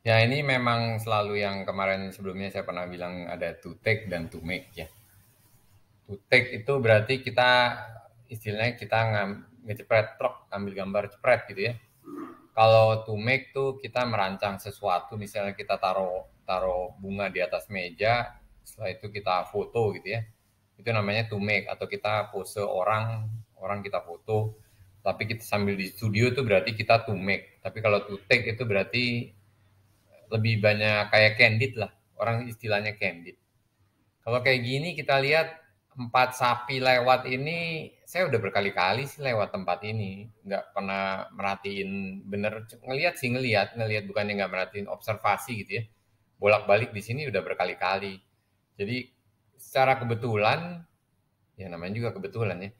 Ya, ini memang selalu yang kemarin sebelumnya saya pernah bilang ada to take dan to make ya. To take itu berarti kita istilahnya kita ngejepret truk, ambil gambar jepret gitu ya. Kalau to make tuh kita merancang sesuatu, misalnya kita taruh taruh bunga di atas meja, setelah itu kita foto gitu ya. Itu namanya to make, atau kita pose orang, orang kita foto. Tapi kita sambil di studio itu berarti kita to make. Tapi kalau to take itu berarti lebih banyak kayak candid lah. Orang istilahnya candid. Kalau kayak gini kita lihat empat sapi lewat ini, saya udah berkali-kali sih lewat tempat ini, nggak pernah merhatiin bener, ngelihat sih ngelihat bukannya nggak merhatiin, observasi gitu ya, bolak-balik di sini udah berkali-kali. Jadi secara kebetulan, ya namanya juga kebetulan ya,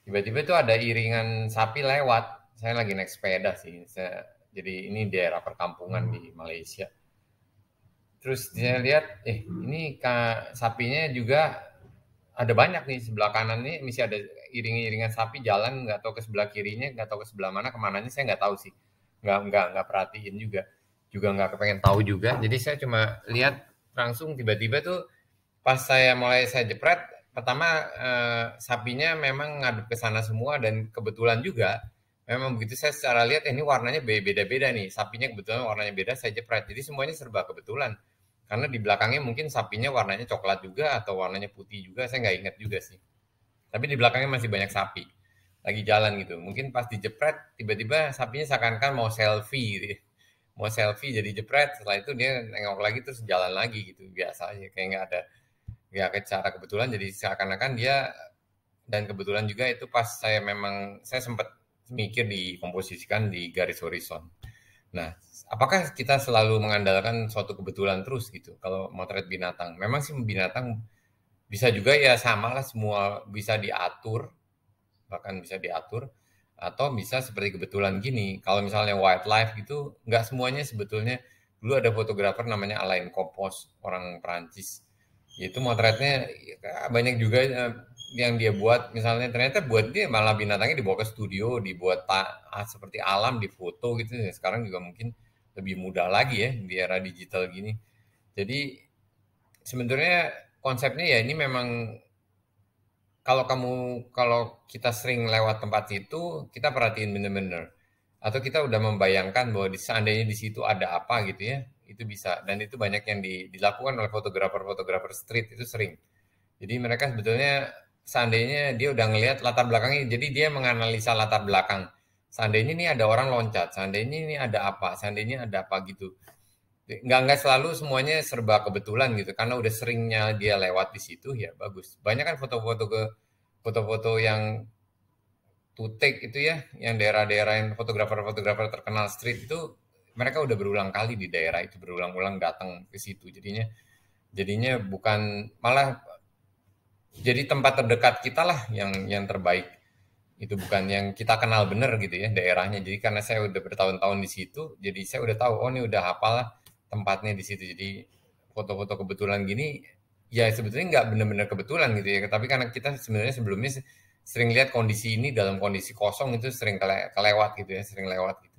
tiba-tiba tuh ada iringan sapi lewat, saya lagi naik sepeda sih, jadi ini daerah perkampungan di Malaysia. Terus dia lihat, ini sapinya juga ada banyak nih, sebelah kanan nih masih ada iring-iringan sapi jalan, nggak tahu ke sebelah kirinya, nggak tahu ke sebelah mana, kemananya saya nggak tahu sih, nggak perhatiin juga nggak kepengen tahu juga. Jadi saya cuma lihat langsung tiba-tiba tuh pas saya jepret pertama, sapinya memang ngadep ke sana semua, dan kebetulan juga memang begitu saya secara lihat ini warnanya beda-beda nih, sapinya kebetulan warnanya beda, saya jepret, jadi semuanya serba kebetulan. Karena di belakangnya mungkin sapinya warnanya coklat juga atau warnanya putih juga, saya nggak ingat juga sih. Tapi di belakangnya masih banyak sapi lagi jalan gitu. Mungkin pas dijepret tiba-tiba sapinya seakan-akan mau selfie gitu ya. Mau selfie jadi jepret, setelah itu dia nengok lagi terus jalan lagi gitu, biasa aja kayak nggak ada, nggak secara kebetulan, jadi seakan-akan dia. Dan kebetulan juga itu pas saya sempat mikir dikomposisikan di garis horizon. Nah, apakah kita selalu mengandalkan suatu kebetulan terus gitu? Kalau motret binatang, memang sih binatang bisa juga ya, sama lah, semua bisa diatur, bahkan bisa diatur, atau bisa seperti kebetulan gini. Kalau misalnya wildlife gitu, nggak semuanya sebetulnya. Dulu ada fotografer namanya Alain Compos, orang Perancis. Itu motretnya ya, banyak juga yang dia buat. Misalnya ternyata buat dia malah binatangnya dibawa ke studio, dibuat seperti alam, difoto gitu. Sekarang juga mungkin lebih mudah lagi ya di era digital gini. Jadi sebenarnya konsepnya ya ini memang, kalau kita sering lewat tempat itu, kita perhatiin bener-bener. Atau kita udah membayangkan bahwa seandainya di situ ada apa gitu ya, itu bisa. Dan itu banyak yang dilakukan oleh fotografer-fotografer street itu sering. Jadi mereka sebetulnya seandainya dia udah ngelihat latar belakangnya, jadi dia menganalisa latar belakang. Seandainya ini ada orang loncat, seandainya ini ada apa, seandainya ada apa gitu. Nggak selalu semuanya serba kebetulan gitu, karena udah seringnya dia lewat di situ ya bagus. Banyak kan foto-foto yang to take itu ya, yang daerah-daerah yang fotografer-fotografer terkenal street itu, mereka udah berulang kali di daerah itu, berulang-ulang datang ke situ, jadinya bukan, malah jadi tempat terdekat kita lah yang terbaik. Itu bukan yang kita kenal bener gitu ya daerahnya. Jadi karena saya udah bertahun-tahun di situ, jadi saya udah tahu, oh ini udah hafal lah tempatnya di situ. Jadi foto-foto kebetulan gini ya sebetulnya nggak bener-bener kebetulan gitu ya. Tapi karena kita sebenarnya sebelumnya sering lihat kondisi ini dalam kondisi kosong, itu sering kelewat gitu ya, sering lewat gitu.